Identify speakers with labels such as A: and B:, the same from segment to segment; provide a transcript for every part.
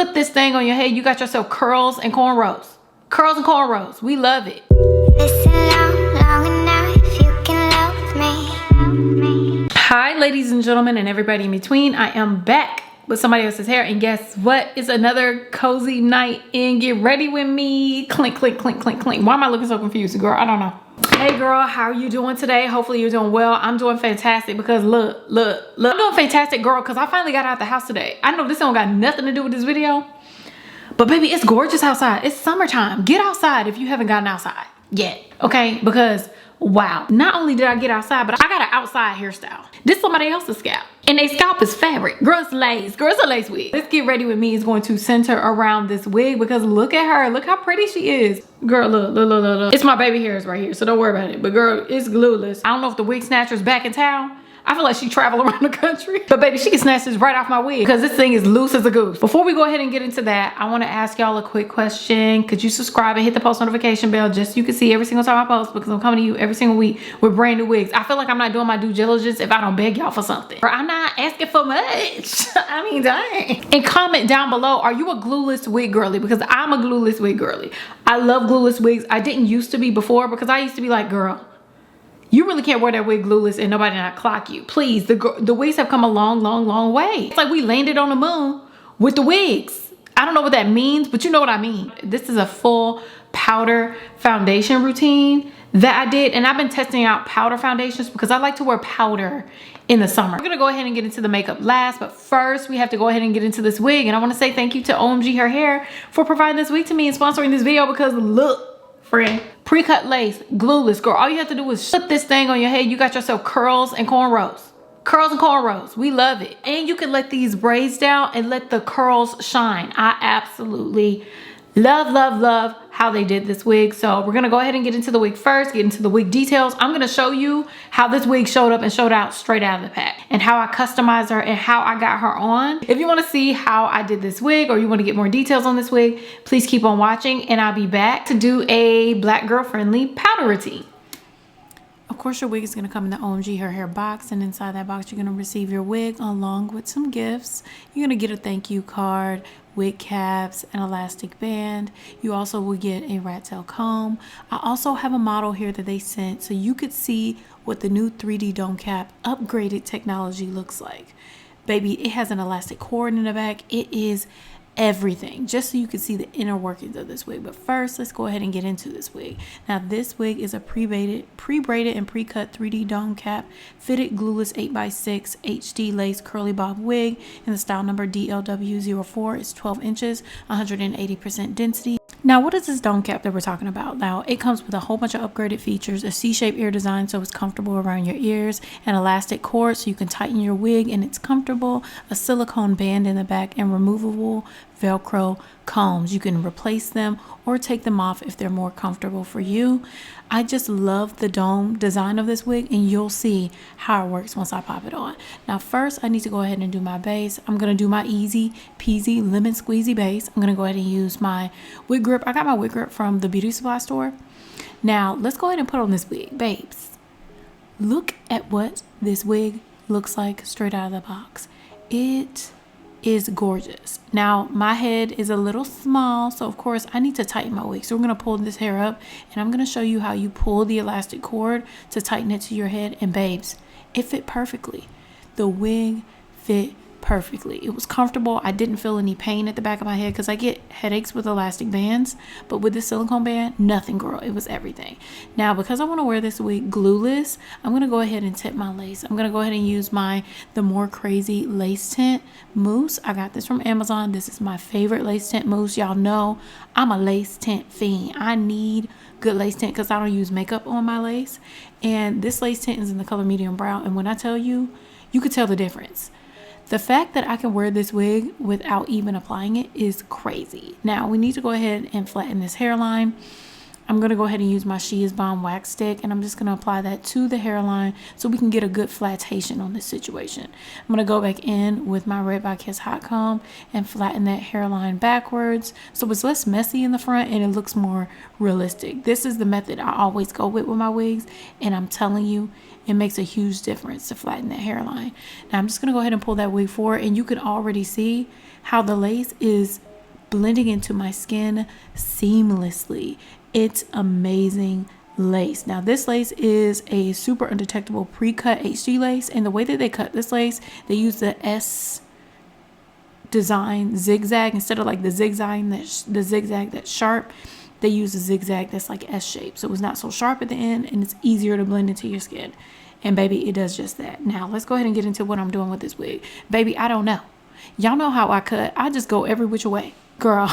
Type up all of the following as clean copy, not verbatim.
A: Put this thing on your head, you got yourself curls and cornrows. Curls and cornrows, we love it.
B: Listen long enough, you can love me.
A: Hi ladies and gentlemen and everybody in between, I am back with somebody else's hair, and guess what? It's another cozy night in Get Ready With Me. Clink, clink, clink, clink, clink. Why am I looking so confused, girl? I don't know. Hey girl, how are you doing today? Hopefully you're doing well. I'm doing fantastic because look. I'm doing fantastic, girl, because I finally got out the house today. I know this don't got nothing to do with this video, but baby, it's gorgeous outside. It's summertime. Get outside if you haven't gotten outside yet, okay? Because wow, not only did I get outside, but I got an outside hairstyle. This is somebody else's scalp, and their scalp is fabric. Girl, it's lace. Girl, it's a lace wig. Let's Get Ready With Me is going to center around this wig because look at her. Look how pretty she is. Girl, look. It's my baby hairs right here, so don't worry about it. But girl, it's glueless. I don't know if the wig snatcher's back in town. I feel like she traveled around the country. But baby, she can snatch this right off my wig because this thing is loose as a goose. Before we go ahead and get into that, I want to ask y'all a quick question. Could you subscribe and hit the post notification bell just so you can see every single time I post, because I'm coming to you every single week with brand new wigs. I feel like I'm not doing my due diligence if I don't beg y'all for something. Or I'm not asking for much. I mean, dang. And comment down below, are you a glueless wig girly? Because I'm a glueless wig girly. I love glueless wigs. I didn't used to be before because I used to be like, girl, you really can't wear that wig glueless and nobody not clock you. Please, the wigs have come a long way. It's like we landed on the moon with the wigs. I don't know what that means, but you know what I mean. This is a full powder foundation routine that I did, and I've been testing out powder foundations because I like to wear powder in the summer. We're gonna go ahead and get into the makeup last, but first we have to go ahead and get into this wig, and I wanna say thank you to OMGHERHAIR for providing this wig to me and sponsoring this video because look, friend, pre-cut lace, glueless, girl. All you have to do is put this thing on your head, you got yourself curls and cornrows. Curls and cornrows, we love it. And you can let these braids down and let the curls shine. I absolutely love how they did this wig. So we're gonna go ahead and get into the wig first, get into the wig details. I'm gonna show you how this wig showed up and showed out straight out of the pack, and how I customized her and how I got her on. If you wanna see how I did this wig, or you wanna get more details on this wig, please keep on watching, and I'll be back to do a black girl friendly powder routine. Of course, your wig is going to come in the OMGHERHAIR box, and inside that box, you're going to receive your wig along with some gifts. You're going to get a thank you card, wig caps, an elastic band. You also will get a rat tail comb. I also have a model here that they sent so you could see what the new 3D dome cap upgraded technology looks like. Baby, it has an elastic cord in the back. It is everything, just so you can see the inner workings of this wig. But first, let's go ahead and get into this wig. Now, this wig is a pre-braided and pre-cut 3D dome cap fitted glueless 8x6 HD lace curly bob wig in the style number DLW04. It's 12 inches, 180% density. Now, what is this dome cap that we're talking about? Now, it comes with a whole bunch of upgraded features, a C-shaped ear design so it's comfortable around your ears, an elastic cord so you can tighten your wig and it's comfortable, a silicone band in the back, and removable Velcro combs. You can replace them or take them off if they're more comfortable for you. I just love the dome design of this wig, and you'll see how it works once I pop it on. Now, first I need to go ahead and do my base. I'm going to do my easy peasy lemon squeezy base. I'm going to go ahead and use my wig grip. I got my wig grip from the beauty supply store. Now, let's go ahead and put on this wig. Babes, look at what this wig looks like straight out of the box. It is gorgeous. Now, my head is a little small, so of course I need to tighten my wig. So we're going to pull this hair up, and I'm going to show you how you pull the elastic cord to tighten it to your head. And babes, it fit perfectly. The wig fit perfectly. It was comfortable. I didn't feel any pain at the back of my head because I get headaches with elastic bands, but with this silicone band, nothing, girl. It was everything. Now, because I want to wear this wig glueless, I'm going to go ahead and tint my lace. I'm going to go ahead and use the More Crazy lace tint mousse. I got this from Amazon. This is my favorite lace tint mousse. Y'all know I'm a lace tint fiend. I need good lace tint because I don't use makeup on my lace, and this lace tint is in the color medium brown, and when I tell you, you could tell the difference. The fact that I can wear this wig without even applying it is crazy. Now, we need to go ahead and flatten this hairline. I'm going to go ahead and use my 𝐂𝐈𝐆𝐒 wax stick, and I'm just going to apply that to the hairline so we can get a good flatation on this situation. I'm going to go back in with my Red by Kiss hot comb and flatten that hairline backwards so it's less messy in the front and it looks more realistic. This is the method I always go with my wigs, and I'm telling you, it makes a huge difference to flatten that hairline. Now, I'm just going to go ahead and pull that wig forward, and you can already see how the lace is blending into my skin seamlessly. It's amazing lace. Now this lace is a super undetectable pre-cut HD lace, and the way that they cut this lace, they use the S design zigzag instead of like the zigzag that's sharp. They use a zigzag that's like S shape, so it's not so sharp at the end and it's easier to blend into your skin. And baby, it does just that. Now let's go ahead and get into what I'm doing with this wig. Baby, I don't know. Y'all know how I cut. I just go every which way. Girl,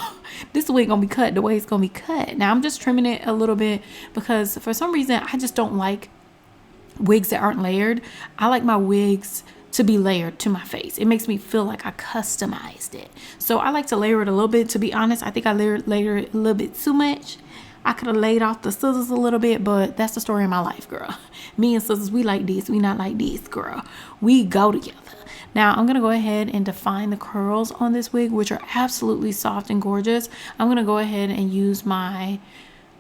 A: this wig gonna be cut the way it's gonna be cut. Now I'm just trimming it a little bit because for some reason I just don't like wigs that aren't layered. I like my wigs to be layered to my face. It makes me feel like I customized it. So I like to layer it a little bit. To be honest, I think I layered it a little bit too much. I could have laid off the scissors a little bit, but that's the story of my life, girl. Me and scissors, we like this. We not like this, girl. We go together. Now I'm going to go ahead and define the curls on this wig, which are absolutely soft and gorgeous. I'm going to go ahead and use my,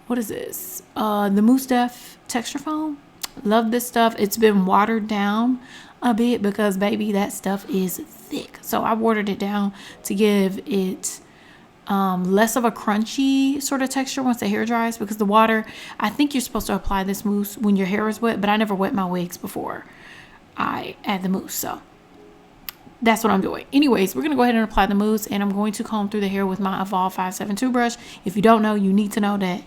A: what is this? The Mousse Def texture foam. Love this stuff. It's been watered down a bit because baby, that stuff is thick. So I watered it down to give it less of a crunchy sort of texture once the hair dries, because the water, I think you're supposed to apply this mousse when your hair is wet, but I never wet my wigs before I add the mousse. So that's what I'm doing. Anyways, we're going to go ahead and apply the mousse, and I'm going to comb through the hair with my Evolve 572 brush. If you don't know, you need to know that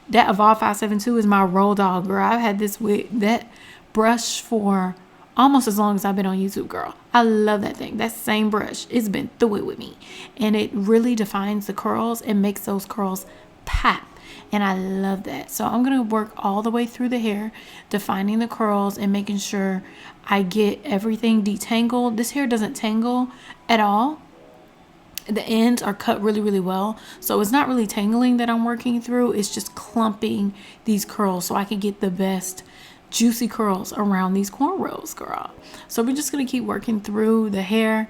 A: Evolve 572 is my road dog, girl. I've had that brush for almost as long as I've been on YouTube, girl. I love that thing. That same brush, it's been through it with me, and it really defines the curls and makes those curls pop. And I love that. So I'm going to work all the way through the hair, defining the curls and making sure I get everything detangled. This hair doesn't tangle at all. The ends are cut really, really well. So it's not really tangling that I'm working through. It's just clumping these curls so I can get the best juicy curls around these cornrows, girl. So we're just going to keep working through the hair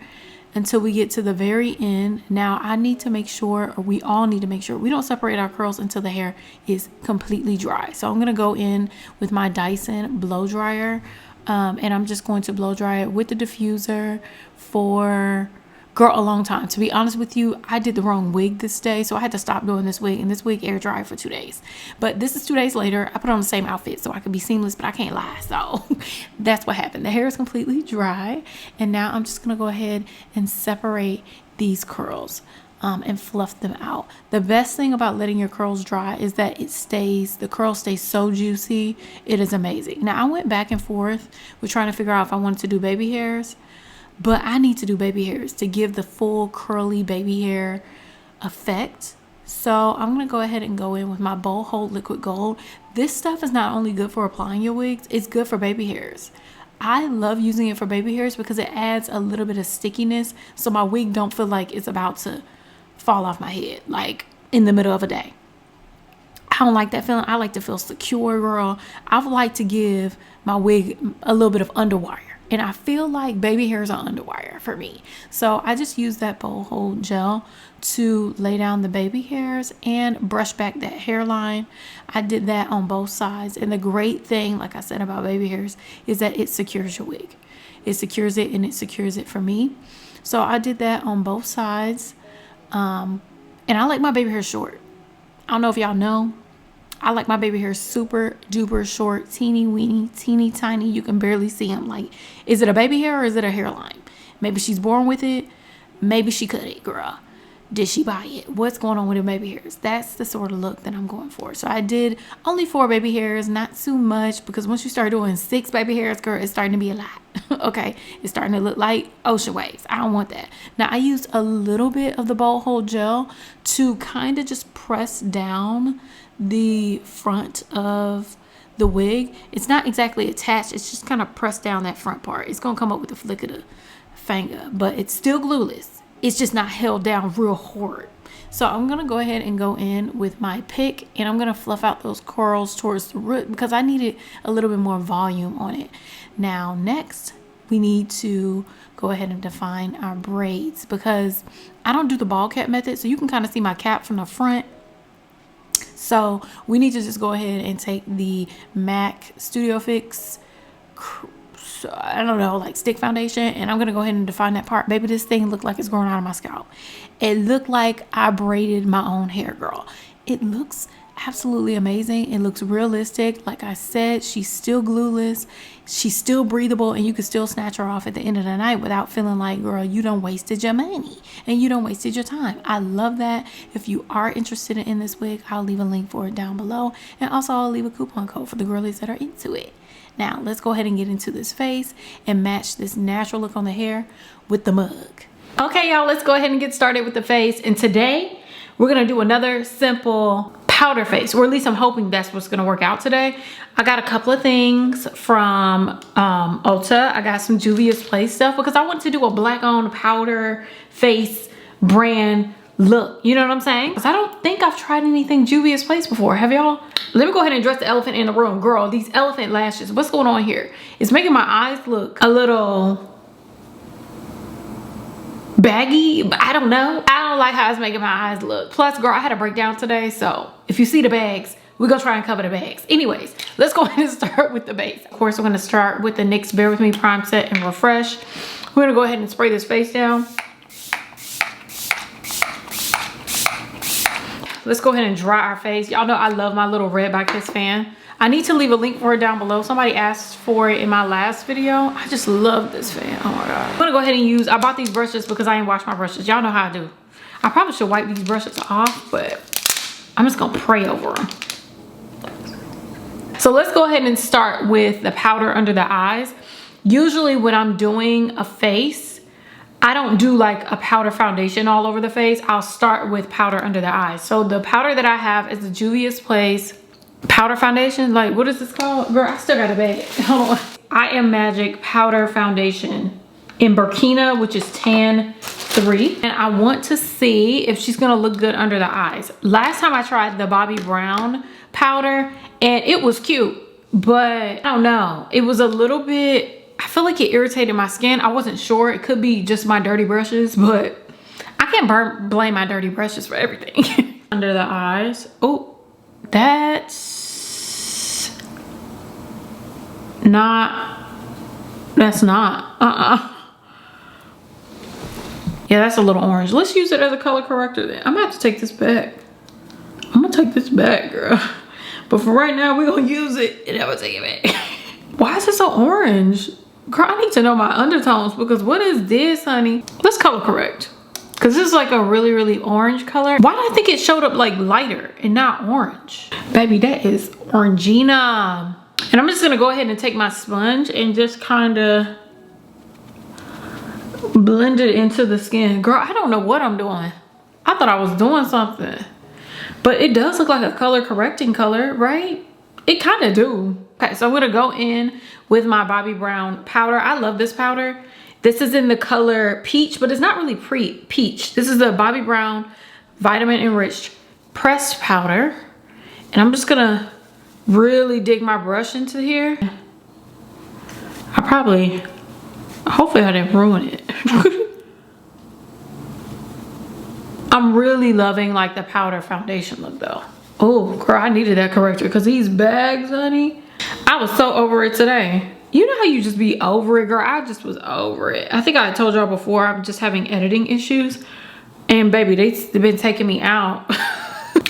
A: until we get to the very end. Now I need to make sure, or we all need to make sure, we don't separate our curls until the hair is completely dry. So I'm going to go in with my Dyson blow dryer, and I'm just going to blow dry it with the diffuser for, girl, a long time. To be honest with you, I did the wrong wig this day, so I had to stop doing this wig, and this wig air dried for 2 days. But this is 2 days later. I put on the same outfit so I could be seamless, but I can't lie. So that's what happened. The hair is completely dry, and now I'm just going to go ahead and separate these curls and fluff them out. The best thing about letting your curls dry is that the curls stay so juicy. It is amazing. Now I went back and forth with trying to figure out if I wanted to do baby hairs, but I need to do baby hairs to give the full curly baby hair effect. So I'm going to go ahead and go in with my Bold Hold Liquid Gold. This stuff is not only good for applying your wigs, it's good for baby hairs. I love using it for baby hairs because it adds a little bit of stickiness so my wig don't feel like it's about to fall off my head like in the middle of a day. I don't like that feeling. I like to feel secure, girl. I would like to give my wig a little bit of underwire. And I feel like baby hairs are underwire for me. So I just use that Bold Hold gel to lay down the baby hairs and brush back that hairline. I did that on both sides. And the great thing, like I said about baby hairs, is that it secures your wig. It secures it, and it secures it for me. So I did that on both sides. And I like my baby hair short. I don't know if y'all know. I like my baby hair super duper short, teeny weeny, teeny tiny. You can barely see them. Like, is it a baby hair or is it a hairline? Maybe she's born with it. Maybe she cut it, girl. Did she buy it? What's going on with her baby hairs? That's the sort of look that I'm going for. So I did only 4 baby hairs, not too much, because once you start doing 6 baby hairs, girl, it's starting to be a lot. Okay, it's starting to look like ocean waves. I don't want that. Now I used a little bit of the Bold Hold gel to kind of just press down the front of the wig. It's not exactly attached. It's just kind of pressed down that front part. It's gonna come up with a flick of the finger, but it's still glueless. It's just not held down real hard. So I'm gonna go ahead and go in with my pick, and I'm gonna fluff out those curls towards the root because I needed a little bit more volume on it. Now next we need to go ahead and define our braids, because I don't do the ball cap method, so you can kind of see my cap from the front. So we need to just go ahead and take the MAC Studio Fix I don't know, like stick foundation, and I'm gonna go ahead and define that part. Baby, this thing looked like it's growing out of my scalp. It looked like I braided my own hair, girl. It looks absolutely amazing. It looks realistic. Like I said, she's still glueless, she's still breathable, and you can still snatch her off at the end of the night without feeling like, girl, you done wasted your money and you done wasted your time. I love that. If you are interested in this wig, I'll leave a link for it down below, and also I'll leave a coupon code for the girlies that are into it. Now let's go ahead and get into this face and match this natural look on the hair with the mug. Okay, y'all, let's go ahead and get started with the face. And today we're gonna do another simple powder face, or at least I'm hoping that's what's gonna work out today. I got a couple of things from Ulta. I got some Juvia's Place stuff because I wanted to do a black on powder face brand look. You know what I'm saying? Because I don't think I've tried anything Juvia's Place before. Have y'all? Let me go ahead and address the elephant in the room. Girl, these elephant lashes, what's going on here? It's making my eyes look a little baggy, but I don't know. I don't like how it's making my eyes look. Plus, girl, I had a breakdown today, so if you see the bags, we're gonna try and cover the bags. Anyways, let's go ahead and start with the base. Of course, we're gonna start with the NYX Bear With Me Prime Set and Refresh. We're gonna go ahead and spray this face down. Let's go ahead and dry our face. Y'all know I love my little Red by Kiss fan. I need to leave a link for it down below. Somebody asked for it in my last video. I just love this fan. Oh my God. I'm gonna go ahead and use, I bought these brushes because I ain't washed my brushes. Y'all know how I do. I probably should wipe these brushes off, but I'm just gonna pray over them. So let's go ahead and start with the powder under the eyes. Usually when I'm doing a face, I don't do like a powder foundation all over the face. I'll start with powder under the eyes. So the powder that I have is the Juvia's Place powder foundation. Like, what is this called? Girl, I still got a bag. Hold on. I Am Magic powder foundation in Burkina, which is tan 3. And I want to see if she's gonna look good under the eyes. Last time I tried the Bobbi Brown powder and it was cute, but I don't know. It was a little bit, I feel like it irritated my skin. I wasn't sure. It could be just my dirty brushes, but I can't blame my dirty brushes for everything. Under the eyes. Oh, that's not. Yeah, that's a little orange. Let's use it as a color corrector then. I'm gonna have to take this back. I'm gonna take this back, girl. But for right now, we're gonna use it and I'm gonna take it back. Why is it so orange? Girl, I need to know my undertones because what is this, honey? Let's color correct. Because this is like a really, really orange color. Why do I think it showed up like lighter and not orange? Baby, that is orangina. And I'm just gonna go ahead and take my sponge and just kind of blend it into the skin. Girl, I don't know what I'm doing. I thought I was doing something. But it does look like a color correcting color, right? It kind of do. Okay, so I'm gonna go in with my Bobbi Brown powder. I love this powder. This is in the color peach, but it's not really peach. This is the Bobbi Brown Vitamin Enriched Pressed Powder. And I'm just gonna really dig my brush into here. Hopefully I didn't ruin it. I'm really loving like the powder foundation look though. Oh, girl, I needed that corrector because these bags, honey, I was so over it today. You know how you just be over it, girl? I just was over it. I think I told y'all before I'm just having editing issues. And baby, they've been taking me out.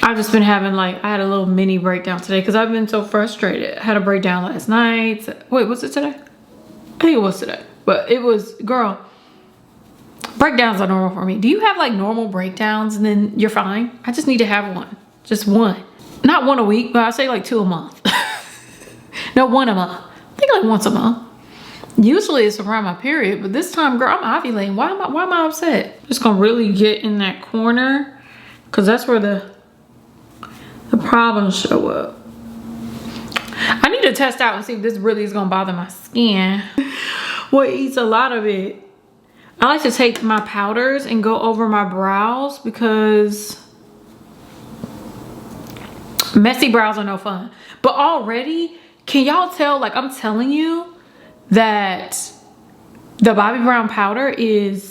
A: I've just been having like, I had a little mini breakdown today because I've been so frustrated. I had a breakdown last night. Wait, was it today? I think it was today. But it was, girl, breakdowns are normal for me. Do you have like normal breakdowns and then you're fine? I just need to have one. Just one. Not one a week, but I say like 2 a month. No, 1 a month. I think like once a month. Usually it's around my period, but this time, girl, I'm ovulating. Why am I upset? Just gonna really get in that corner because that's where the problems show up. I need to test out and see if this really is gonna bother my skin. What eats a lot of it? I like to take my powders and go over my brows because messy brows are no fun. But already, can y'all tell, like I'm telling you that the Bobbi Brown powder it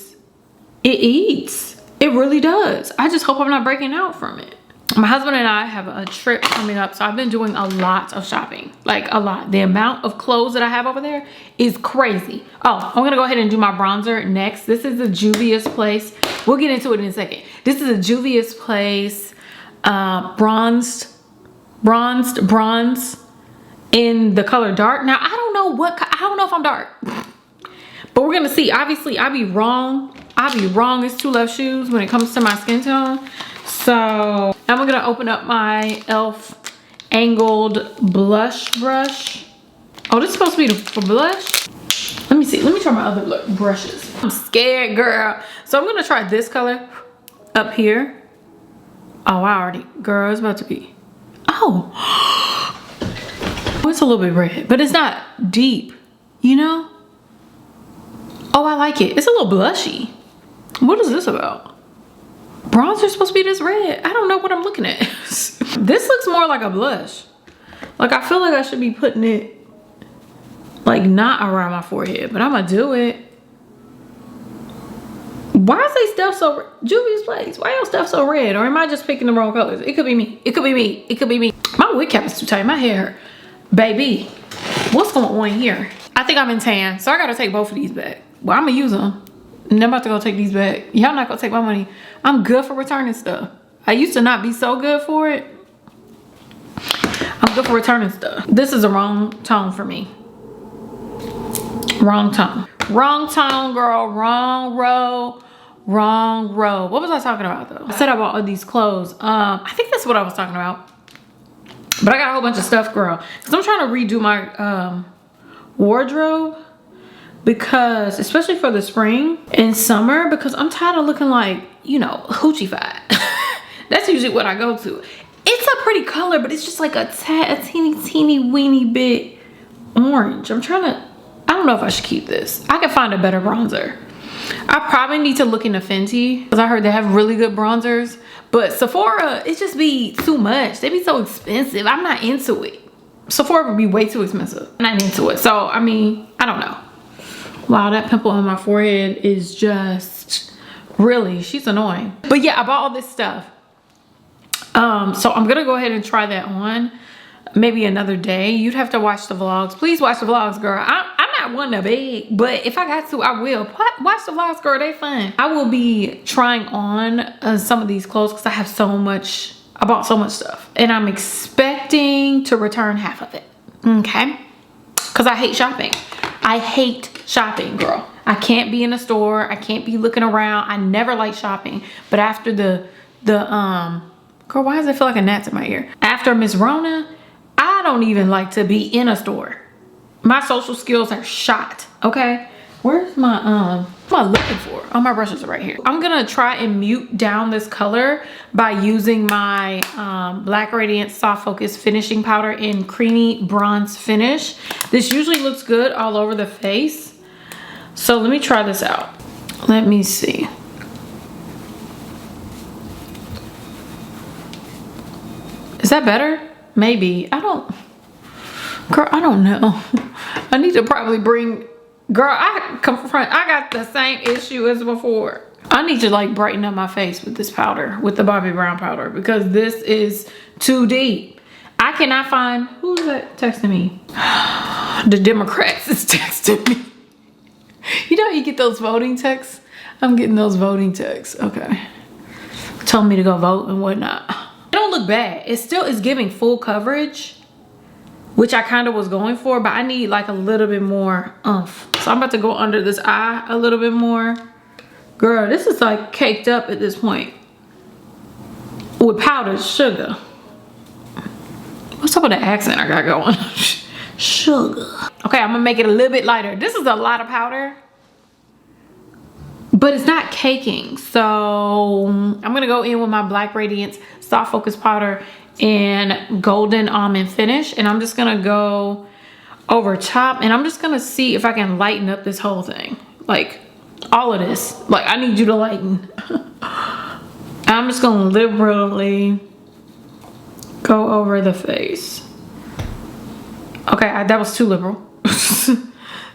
A: eats. It really does. I just hope I'm not breaking out from it. My husband and I have a trip coming up, so I've been doing a lot of shopping, like a lot. The amount of clothes that I have over there is crazy. Oh, I'm gonna go ahead and do my bronzer next. This is the Juvia's Place. We'll get into it in a second. This is a Juvia's Place bronze in the color dark. Now I don't know if I'm dark, but we're gonna see. Obviously I be wrong as two left shoes when it comes to my skin tone. So I'm gonna open up my e.l.f. angled blush brush. Oh, this is supposed to be for blush. Let me see, let me try my other brushes. I'm scared, girl. So I'm gonna try this color up here. Oh, I already, girl, it's about to be, oh, it's a little bit red, but it's not deep, you know? Oh, I like it. It's a little blushy. What is this about? Bronzer supposed to be this red. I don't know what I'm looking at. This looks more like a blush. Like, I feel like I should be putting it like not around my forehead, but I'm gonna do it. Why is they stuff so, Juvia's Place, why y'all stuff so red? Or am I just picking the wrong colors? It could be me. It could be me. It could be me. My wig cap is too tight. My hair hurt. Baby, what's going on here? I think I'm in tan, so I gotta take both of these back. Well, I'm gonna use them. And I'm about to go take these back. Y'all not gonna take my money. I'm good for returning stuff. I used to not be so good for it. I'm good for returning stuff. This is the wrong tone for me. Wrong tone. Wrong tone, girl. Wrong row. Wrong row. What was I talking about though? I said I bought all these clothes. I think that's what I was talking about. But I got a whole bunch of stuff, girl. Because I'm trying to redo my wardrobe. Because, especially for the spring and summer, because I'm tired of looking like, you know, hoochie-fied. That's usually what I go to. It's a pretty color, but it's just like a teeny weeny bit orange. I don't know if I should keep this. I can find a better bronzer. I probably need to look into Fenty, because I heard they have really good bronzers. But Sephora, it just be too much. They be so expensive. I'm not into it. Sephora would be way too expensive. I'm not into it. So, I mean, I don't know. Wow, that pimple on my forehead is just, really, she's annoying. But yeah, I bought all this stuff. So I'm gonna go ahead and try that on maybe another day. You'd have to watch the vlogs. Please watch the vlogs, girl. I'm not one to beg, but if I got to, I will. Watch the vlogs, girl, they fun. I will be trying on some of these clothes because I have so much, I bought so much stuff. And I'm expecting to return half of it, okay? Because I hate shopping. I hate shopping, girl. I can't be in a store. I can't be looking around. I never like shopping. But after girl, why does it feel like a gnat in my ear? After Miss Rona, I don't even like to be in a store. My social skills are shot, okay? Where's my, what am I looking for? Oh, my brushes are right here. I'm gonna try and mute down this color by using my Black Radiance Soft Focus Finishing Powder in Creamy Bronze Finish. This usually looks good all over the face. So let me try this out. Let me see. Is that better? Maybe. Girl, I don't know. I need to probably bring, girl, I got the same issue as before. I need to like brighten up my face with this powder, with the Bobbi Brown powder, because this is too deep. I cannot find, who's that texting me? The Democrats is texting me. You know how you get those voting texts? I'm getting those voting texts, okay. Telling me to go vote and whatnot. It don't look bad. It still is giving full coverage, which I kind of was going for, but I need like a little bit more oomph. So I'm about to go under this eye a little bit more. Girl, this is like caked up at this point with powdered sugar. What's up with the accent I got going? Sugar. Okay, I'm gonna make it a little bit lighter. This is a lot of powder, but it's not caking. So I'm gonna go in with my Black Radiance Soft Focus Powder in Golden Almond Finish, and I'm just gonna go over top, and I'm just gonna see if I can lighten up this whole thing, like all of this. Like, I need you to lighten. I'm just gonna liberally go over the face. Okay, that was too liberal.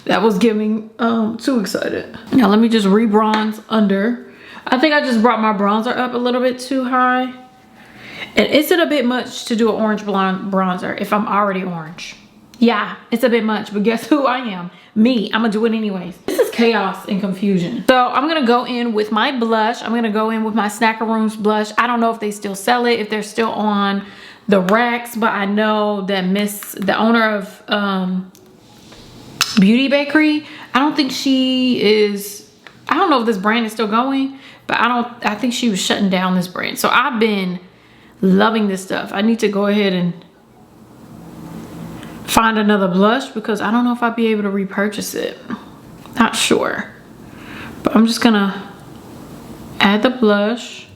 A: That was giving too excited. Now let me just re-bronze under. I think I just brought my bronzer up a little bit too high. And is it a bit much to do an orange blonde bronzer if I'm already orange? Yeah, it's a bit much, but guess who I am? Me. I'm gonna do it anyways. This is chaos and confusion. So I'm gonna go in with my blush. I'm gonna go in with my Snackaroos blush. I don't know if they still sell it, if they're still on the racks, but I know that the owner of Beauty Bakery, I don't think she is, I don't know if this brand is still going, but I think she was shutting down this brand. So I've been loving this stuff. I need to go ahead and find another blush because I don't know if I'll be able to repurchase it. Not sure. But I'm just gonna add the blush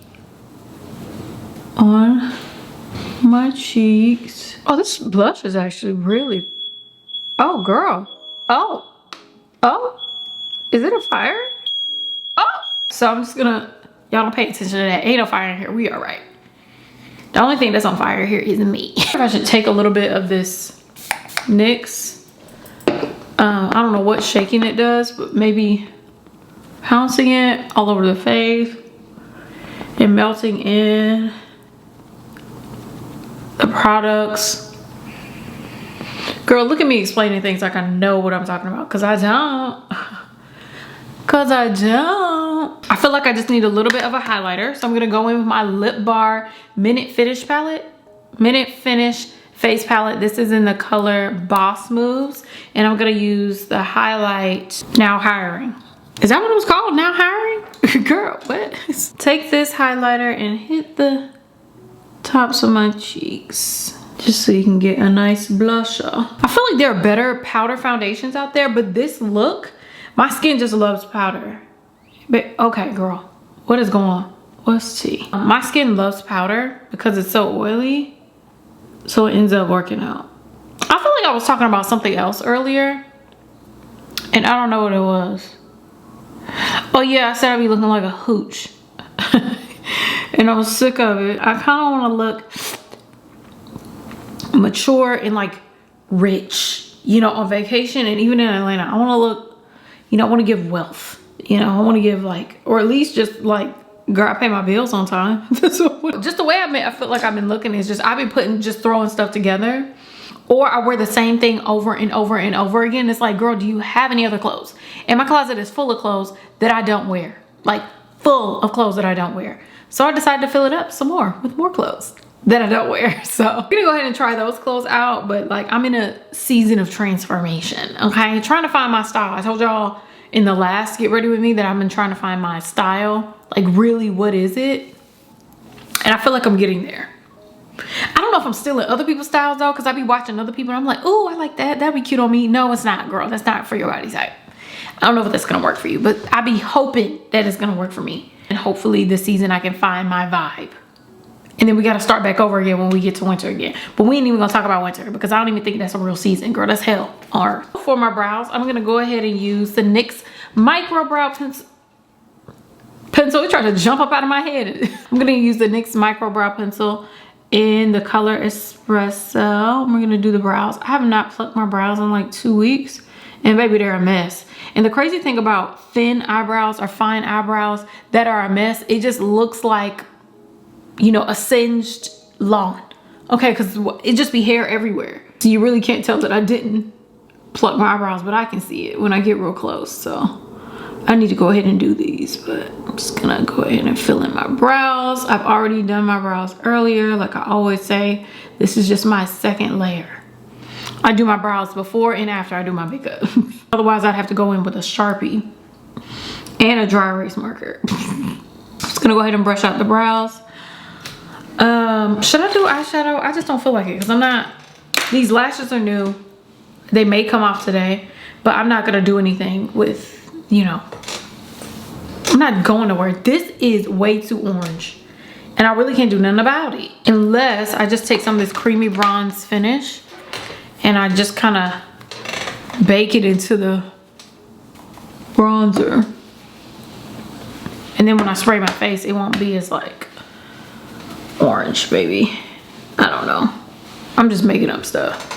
A: on my cheeks. Oh, this blush is actually really, oh girl. Oh, is it a fire? Oh, so I'm just gonna, y'all don't pay attention to that. Ain't no fire in here, we are right. The only thing that's on fire here is me. I should take a little bit of this NYX. I don't know what shaking it does, but maybe pouncing it all over the face and melting in the products. Girl, look at me explaining things like I know what I'm talking about, because I don't. I feel like I just need a little bit of a highlighter, so I'm gonna go in with my Lip Bar Minute Finish face palette. This is in the color Boss Moves, and I'm gonna use the highlight Now Hiring. Is that what it was called? Now Hiring? Girl, what? Take this highlighter and hit the tops of my cheeks, just so you can get a nice blusher. I feel like there are better powder foundations out there, but this look, my skin just loves powder. But okay, girl, what is going on? What's tea? My skin loves powder because it's so oily, so it ends up working out. I feel like I was talking about something else earlier, and I don't know what it was. Oh yeah, I said I'd be looking like a hooch. And I was sick of it. I kind of want to look mature and like rich, you know, on vacation and even in Atlanta. I want to look, you know, I want to give wealth, you know, I want to give like, or at least just like, girl, I pay my bills on time. Just the way I feel like I've been looking is just, I've been just throwing stuff together, or I wear the same thing over and over and over again. It's like, girl, do you have any other clothes? And my closet is full of clothes that I don't wear, like full of clothes that I don't wear. So I decided to fill it up some more with more clothes that I don't wear. So I'm gonna go ahead and try those clothes out, but like I'm in a season of transformation, okay? Trying to find my style. I told y'all in the last Get Ready With Me that I've been trying to find my style. Like really, what is it? And I feel like I'm getting there. I don't know if I'm stealing other people's styles though, because I be watching other people and I'm like, oh, I like that. That'd be cute on me. No, it's not, girl. That's not for your body type. I don't know if that's gonna work for you, but I be hoping that it's gonna work for me. And hopefully this season I can find my vibe. And then we gotta start back over again when we get to winter again. But we ain't even gonna talk about winter because I don't even think that's a real season, girl. That's hell. Or for my brows, I'm gonna go ahead and use the NYX Micro Brow Pencil. It tried to jump up out of my head. I'm gonna use the NYX Micro Brow Pencil in the color Espresso. We're gonna do the brows. I have not plucked my brows in like 2 weeks, and baby, they're a mess. And the crazy thing about thin eyebrows or fine eyebrows that are a mess, it just looks like, you know, a singed lawn. Okay, because it just be hair everywhere. So you really can't tell that I didn't pluck my eyebrows, but I can see it when I get real close. So I need to go ahead and do these, but I'm just gonna go ahead and fill in my brows. I've already done my brows earlier. Like I always say, this is just my second layer. I do my brows before and after I do my makeup. Otherwise, I'd have to go in with a Sharpie and a dry erase marker. I'm just gonna go ahead and brush out the brows. Should I do eyeshadow? I just don't feel like it because I'm not, these lashes are new. They may come off today, but I'm not gonna do anything with, you know, I'm not going nowhere. This is way too orange and I really can't do nothing about it unless I just take some of this creamy bronze finish and I just kind of bake it into the bronzer. And then when I spray my face, it won't be as like orange, baby. I don't know. I'm just making up stuff.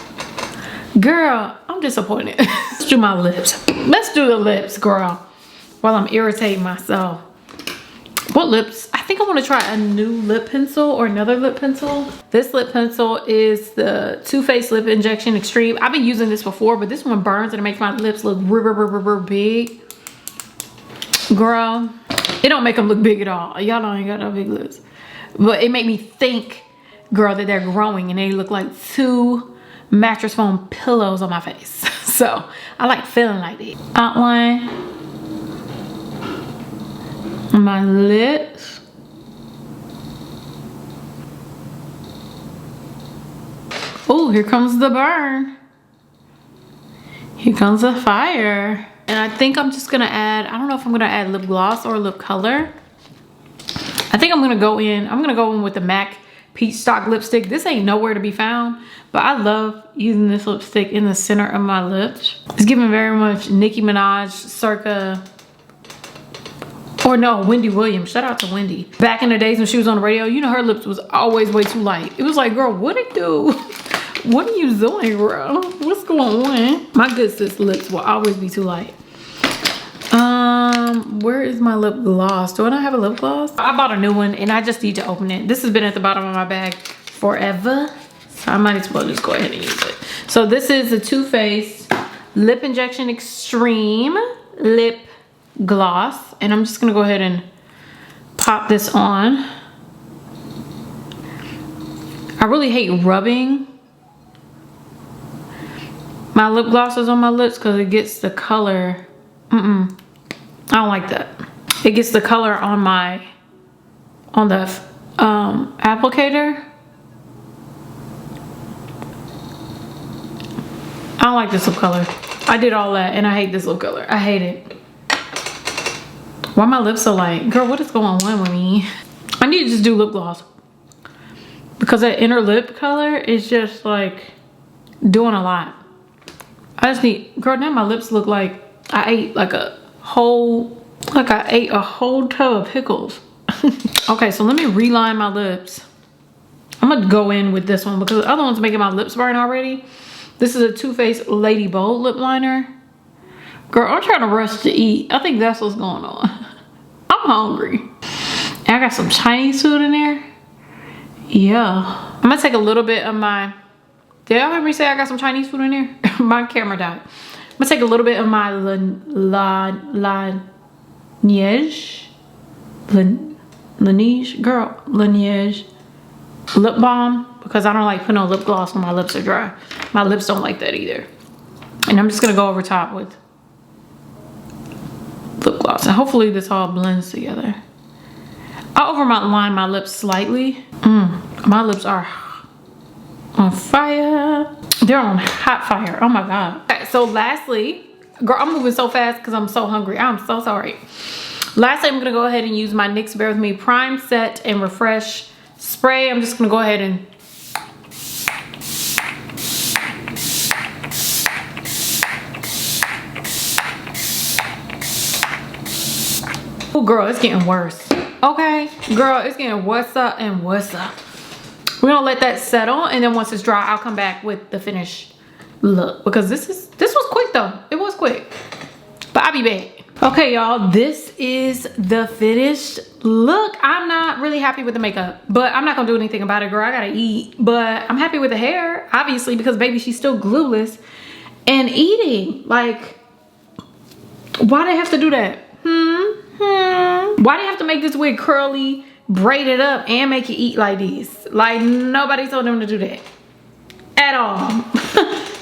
A: Girl, I'm disappointed. Let's do my lips. Let's do the lips, girl, while I'm irritating myself. What lips? I think I want to try a new lip pencil or another lip pencil. This lip pencil is the Too Faced Lip Injection Extreme. I've been using this before, but this one burns and it makes my lips look real big. Girl, it don't make them look big at all. Y'all know I ain't got no big lips. But it made me think, girl, that they're growing and they look like 2 mattress foam pillows on my face. So I like feeling like that. Outline my lips. Oh, here comes the burn. Here comes the fire. And I think I'm just gonna add, I don't know if I'm gonna add lip gloss or lip color. I think I'm gonna go in with the MAC Peach Stock lipstick. This ain't nowhere to be found, but I love using this lipstick in the center of my lips. It's giving very much Nicki Minaj circa, or no, Wendy Williams. Shout out to Wendy. Back in the days when she was on the radio, you know her lips was always way too light. It was like, girl, what it do? What are you doing, girl? What's going on? My good sis lips will always be too light. Where is my lip gloss? Do I not have a lip gloss? I bought a new one and I just need to open it. This has been at the bottom of my bag forever, so I might as well just go ahead and use it. So this is the Too Faced Lip Injection Extreme Lip Gloss, and I'm just gonna go ahead and pop this on. I really hate rubbing my lip glosses on my lips because it gets the color. I don't like that. It gets the color on the applicator. I don't like this lip color. I did all that and I hate this lip color. I hate it. Why are my lips so light? Girl, what is going on with me? I need to just do lip gloss because that inner lip color is just like doing a lot. I just need, girl, now my lips look like I ate like a whole tub of pickles. Okay, so let me reline my lips. I'm gonna go in with this one because the other one's making my lips burn already. This is a Too Faced Lady Bold lip liner. Girl, I'm trying to rush to eat. I think that's what's going on. I'm hungry. And I got some Chinese food in there. Yeah. I'm gonna take a little bit of my, did y'all hear me say I got some Chinese food in there? My camera died. I'm gonna take a little bit of my Laneige lip balm because I don't like putting on lip gloss when my lips are dry. My lips don't like that either. And I'm just gonna go over top with lip gloss. And hopefully this all blends together. I'll overline my lips slightly. My lips are on fire. They're on hot fire. Oh my God. Okay, so lastly, girl, I'm moving so fast because I'm so hungry. I'm so sorry. Lastly, I'm gonna go ahead and use my NYX Bare With Me Prime Set and Refresh Spray. I'm just gonna go ahead and oh girl, it's getting worse. Okay, girl, it's getting worse up and worse up. We're gonna let that settle, and then once it's dry, I'll come back with the finished look because this was quick though. It was quick, but I'll be back. Okay, y'all, this is the finished look. I'm not really happy with the makeup, but I'm not gonna do anything about it, girl. I gotta eat, but I'm happy with the hair, obviously, because baby, she's still glueless and eating. Like, why do they have to do that? Why do you have to make this wig curly, braid it up, and make it eat like this? Like, nobody told them to do that at all.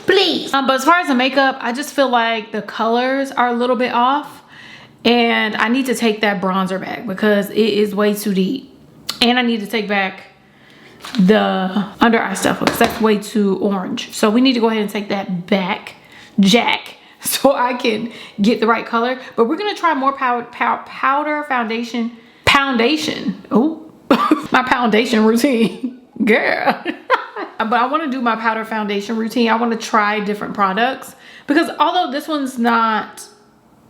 A: Please. But as far as the makeup, I just feel like the colors are a little bit off, and I need to take that bronzer back because it is way too deep. And I need to take back the under eye stuff because that's way too orange. So we need to go ahead and take that back, Jack, so I can get the right color. But we're gonna try more powder foundation. Oh, my foundation routine, girl. But I want to do my powder foundation routine. I want to try different products because although this one's not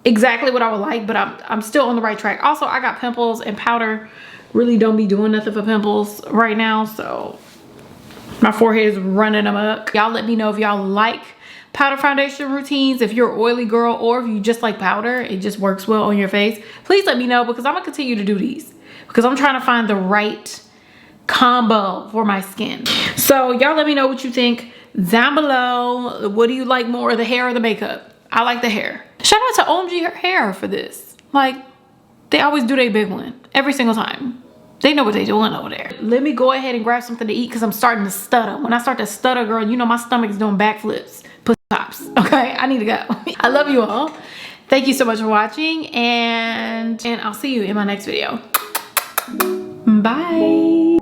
A: exactly what I would like, but I'm still on the right track. Also, I got pimples, and powder really don't be doing nothing for pimples right now, so my forehead is running amok. Y'all let me know if y'all like powder foundation routines, if you're an oily girl, or if you just like powder, it just works well on your face. Please let me know because I'm gonna continue to do these because I'm trying to find the right combo for my skin. So y'all let me know what you think down below. What do you like more, the hair or the makeup? I like the hair. Shout out to OMGHERHAIR for this. Like, they always do their big one every single time. They know what they're doing over there. Let me go ahead and grab something to eat because I'm starting to stutter. When I start to stutter, girl, you know my stomach is doing backflips. Push tops. Okay, I need to go. I love you all. Thank you so much for watching, and I'll see you in my next video. Bye.